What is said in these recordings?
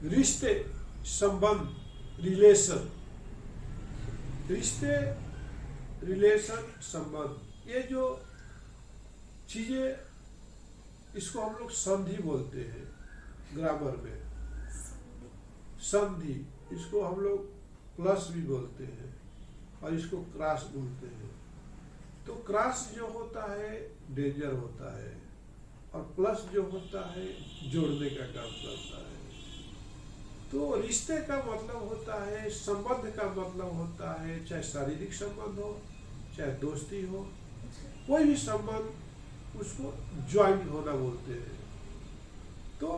रिश्ते, संबंध, रिलेशन, रिश्ते, रिलेशन, संबंध, ये जो चीजें, इसको हम लोग संधि बोलते हैं ग्रामर में। संधि, इसको हम लोग प्लस भी बोलते हैं और इसको क्रॉस बोलते हैं। तो क्रॉस जो होता है डेंजर होता है और प्लस जो होता है जोड़ने का काम करता है। तो रिश्ते का मतलब होता है, संबंध का मतलब होता है, चाहे शारीरिक संबंध हो, चाहे दोस्ती हो, कोई भी संबंध, उसको ज्वाइंट होना बोलते हैं। तो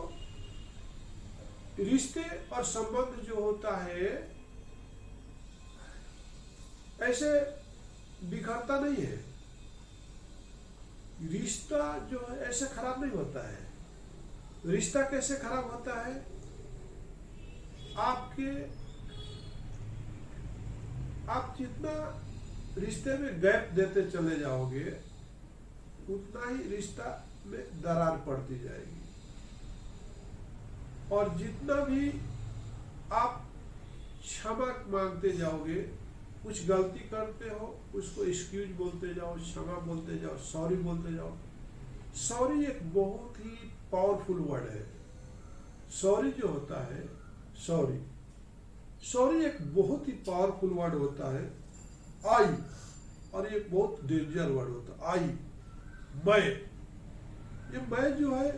रिश्ते और संबंध जो होता है ऐसे बिखरता नहीं है। रिश्ता जो है ऐसे खराब नहीं होता है। रिश्ता कैसे खराब होता है? आप जितना रिश्ते में गैप देते चले जाओगे उतना ही रिश्ता में दरार पड़ती जाएगी। और जितना भी आप क्षमा मांगते जाओगे, कुछ गलती करते हो उसको एक्सक्यूज बोलते जाओ, क्षमा बोलते जाओ, सॉरी बोलते जाओ। सॉरी एक बहुत ही पावरफुल वर्ड है। सॉरी जो होता है, सॉरी एक बहुत ही पावरफुल वर्ड होता है। आई, और ये बहुत डेंजर वर्ड होता है। आई, मैं, ये मैं जो है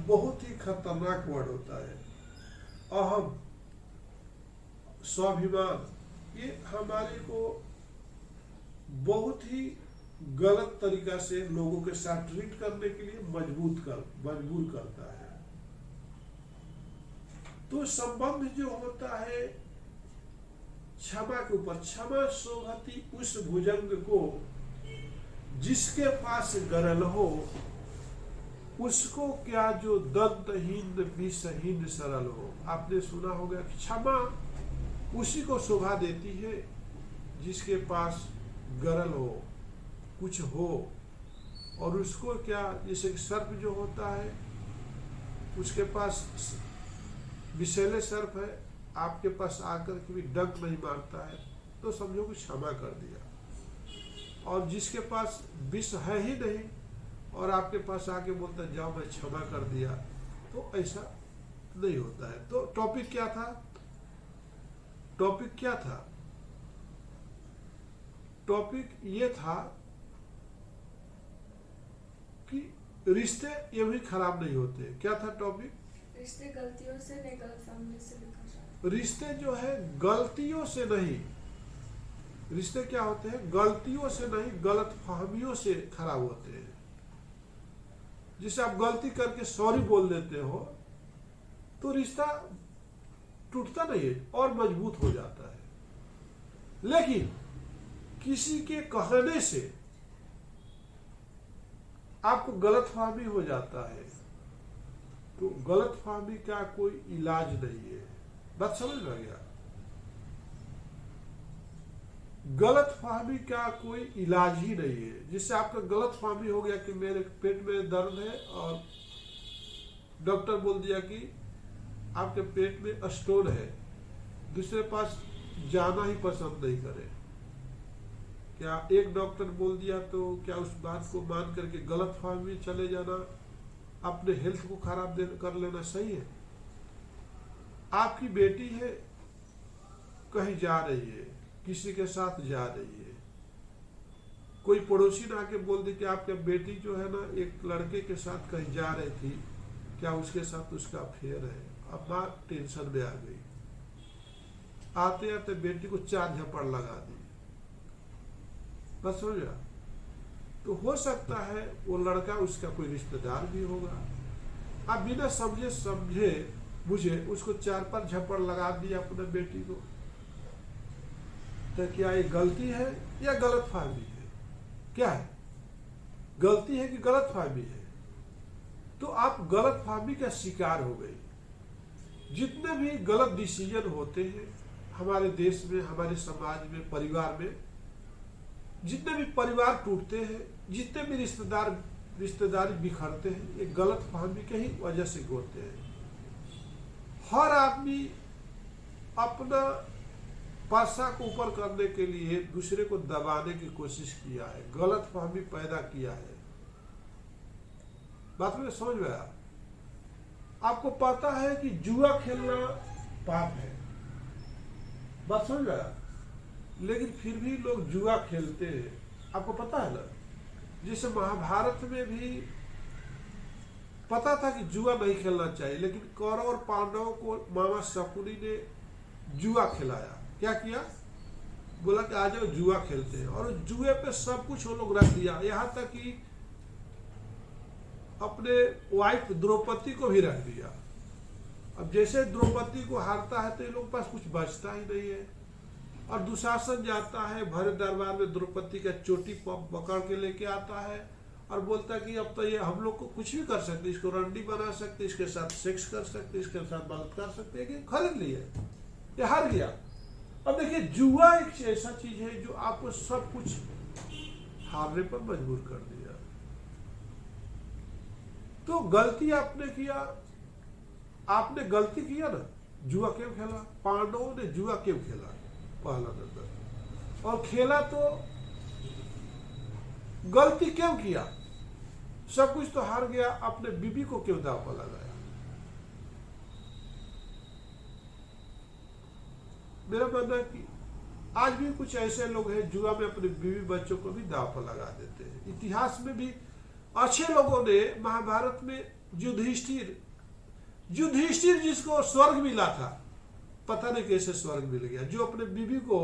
बहुत ही खतरनाक वर्ड होता है। अहम, स्वाभिमान, ये हमारे को बहुत ही गलत तरीका से लोगों के साथ ट्रीट करने के लिए मजबूर करता है। तो संबंध जो होता है क्षमा के ऊपर, क्षमा शोभती उस भुजंग को जिसके पास गरल हो, उसको क्या जो दंतहीन विषहीन सरल हो। आपने सुना होगा कि क्षमा उसी को शोभा देती है जिसके पास गरल हो, कुछ हो। और उसको क्या, जैसे सर्प जो होता है उसके पास विषैले सर्प है, आपके पास आकर के भी डंक नहीं मारता है, तो समझो कि क्षमा कर दिया। और जिसके पास विष है ही नहीं और आपके पास आके बोलता है जाओ मैं क्षमा कर दिया, तो ऐसा नहीं होता है। तो टॉपिक क्या था? टॉपिक ये था कि रिश्ते ये भी खराब नहीं होते। क्या था टॉपिक? रिश्ते गलतियों से नहीं, गलतफहमी से बिखर। रिश्ते जो है गलतियों से नहीं, रिश्ते क्या होते हैं? गलतियों से नहीं, गलतफहमियों से खराब होते हैं। जिसे आप गलती करके सॉरी बोल देते हो तो रिश्ता टूटता नहीं है और मजबूत हो जाता है। लेकिन किसी के कहने से आपको गलतफहमी हो जाता है, तो गलतफहमी का कोई इलाज नहीं है। बात समझ में आ गया? गलतफहमी का कोई इलाज ही नहीं है। जिससे आपका गलतफहमी हो गया कि मेरे पेट में दर्द है और डॉक्टर बोल दिया कि आपके पेट में स्टोन है, दूसरे पास जाना ही पसंद नहीं करे। क्या एक डॉक्टर बोल दिया तो क्या उस बात को मान करके गलतफहमी चले जाना, अपने हेल्थ को खराब कर लेना सही है? आपकी बेटी है, कहीं जा रही है, किसी के साथ जा रही है, कोई पड़ोसी ने आके बोल दी कि आपकी बेटी जो है ना एक लड़के के साथ कहीं जा रही थी, क्या उसके साथ उसका अफेयर है। अब माँ टेंशन में आ गई, आते आते बेटी को 4 झपड़ लगा दी। बस हो गया। तो हो सकता है वो लड़का उसका कोई रिश्तेदार भी होगा। आप बिना समझे बुझे उसको 4-5 झपड़ लगा दिया अपने बेटी को, तो क्या ये गलती है या गलतफहमी है? क्या है? गलती है कि गलतफहमी है? तो आप गलतफहमी का शिकार हो गई। जितने भी गलत डिसीजन होते हैं हमारे देश में, हमारे समाज में, परिवार में, जितने भी परिवार टूटते हैं, जितने भी रिश्तेदारी बिखरते हैं, ये गलतफहमी के ही वजह से होते हैं। हर आदमी अपना पासा को ऊपर करने के लिए दूसरे को दबाने की कोशिश किया है, गलत फहमी पैदा किया है। बात में समझ में आया? आपको पता है कि जुआ खेलना पाप है, बात समझ में आया? लेकिन फिर भी लोग जुआ खेलते हैं। आपको पता है ना, जैसे महाभारत में भी पता था कि जुआ नहीं खेलना चाहिए, लेकिन कौरव और पांडवों को मामा शकुनी ने जुआ खिलाया। क्या किया? बोला कि आज जुआ खेलते हैं, और जुए पे सब कुछ वो लोग रख दिया, यहां तक कि अपने वाइफ द्रौपदी को भी रख दिया। अब जैसे द्रौपदी को हारता है तो इन लोगों के पास कुछ बचता ही नहीं है, और दुशासन जाता है भरे दरबार में, द्रौपदी का चोटी पकड़ के लेके आता है और बोलता है कि अब तो ये हम लोग को कुछ भी कर सकते, इसको रंडी बना सकते, इसके साथ सेक्स कर सकते, इसके साथ बलात्कार सकते, कि खरीद लिए, ये हार गया। अब देखिए, जुआ एक ऐसा चीज है जो आपको सब कुछ हारने पर मजबूर कर दिया। तो गलती आपने किया, आपने गलती किया ना, जुआ क्यों खेला? पांडवों ने जुआ क्यों खेला? पहला नंबर। और खेला तो गलती क्यों किया? सब कुछ तो हार गया, अपने बीबी को क्यों दांव पर लगाया? मेरा मानना है कि आज भी कुछ ऐसे लोग हैं जुआ में अपने बीवी बच्चों को भी दांव पर लगा देते हैं। इतिहास में भी अच्छे लोगों ने, महाभारत में युधिष्ठिर जिसको स्वर्ग मिला था, पता नहीं कैसे स्वर्ग मिल गया, जो अपने बीवी को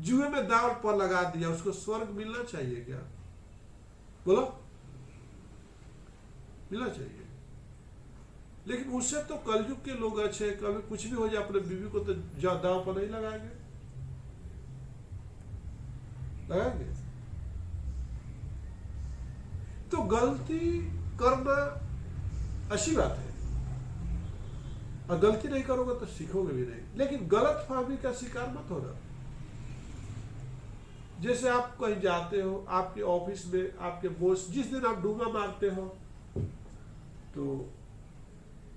जुए में दांव पर लगा दिया, उसको स्वर्ग मिलना चाहिए क्या? बोलो, मिलना चाहिए। लेकिन उससे तो कलयुग के लोग अच्छे, कभी कुछ भी हो जाए अपने बीवी को तो दांव पर नहीं लगाएंगे, लगाएंगे? तो गलती करना अच्छी बात है, और गलती नहीं करोगे तो सीखोगे भी नहीं। लेकिन गलत फहमी का शिकार मत होना। जैसे आप कहीं जाते हो, आपके ऑफिस में आपके बॉस, जिस दिन आप डूंगा मारते हो तो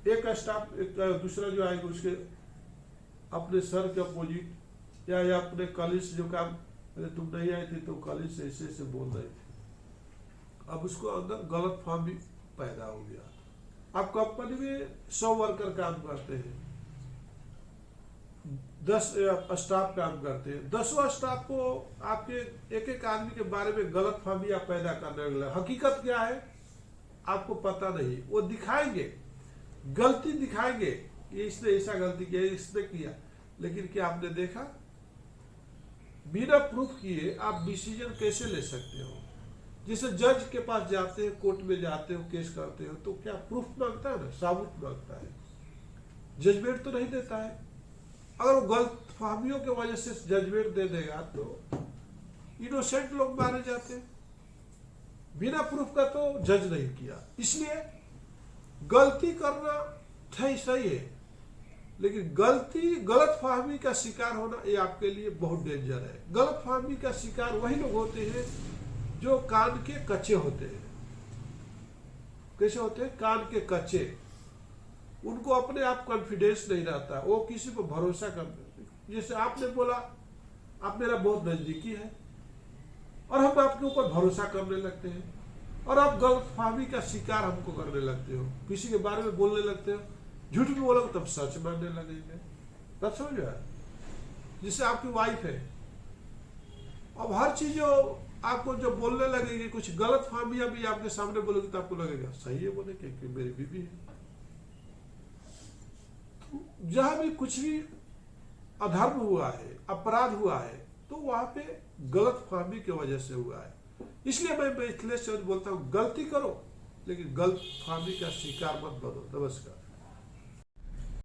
एक स्टाफ, एक दूसरा जो आएगा उसके अपने सर के अपोजिट या अपने कॉलेज से जो काम, अरे तुम नहीं आए थे तो कॉलेज से ऐसे ऐसे बोल रहे थे, अब उसको अंदर गलत फहमी पैदा हो गया। आप कंपनी में 100 वर्कर काम करते हैं, 10 स्टाफ काम करते हैं, 10वां स्टाफ को आपके एक एक आदमी के बारे में गलत फहमी आप पैदा करने लगे। हकीकत क्या है आपको पता नहीं, वो दिखाएंगे, गलती दिखाएंगे, ये इसने ऐसा गलती किया, इसने किया, लेकिन क्या आपने देखा? बिना प्रूफ किए आप डिसीजन कैसे ले सकते हो? जैसे जज के पास जाते हैं, कोर्ट में जाते हो, केस करते हो, तो क्या प्रूफ मांगता है ना, साबुत मांगता है, जजमेंट तो नहीं देता है। अगर वो गलत फहमियों की वजह से जजमेंट दे देगा तो इनोसेंट लोग मारे जाते हैं। बिना प्रूफ का तो जज नहीं किया। इसलिए गलती करना सही है, लेकिन गलत फहमी का शिकार होना ये आपके लिए बहुत डेंजर है। गलत फहमी का शिकार वही लोग होते हैं जो कान के कच्चे होते हैं। कैसे होते हैं? कान के कच्चे। उनको अपने आप कॉन्फिडेंस नहीं रहता, वो किसी को भरोसा कर, जैसे आपने बोला आप मेरा बहुत नजदीकी है और हम आपके ऊपर भरोसा करने लगते हैं, और आप गलत फहमी का शिकार हमको करने लगते हो, किसी के बारे में बोलने लगते हो, झूठ भी बोलोगे तब सच मानने लगेंगे। तब समझ में आया? जिससे आपकी वाइफ है, अब हर चीज आपको जो बोलने लगेगी, कुछ गलत फहमियां भी आपके सामने बोलोगे तो आपको लगेगा सही है बोले, क्योंकि मेरी बीवी है। तो जहां भी कुछ भी अधर्म हुआ है, अपराध हुआ है, तो वहां पे गलत फहमी की वजह से हुआ है। इसलिए मैं मिथिलेश चौधरी बोलता हूं, गलती करो लेकिन गलत फहमी का शिकार मत बनो। नमस्कार।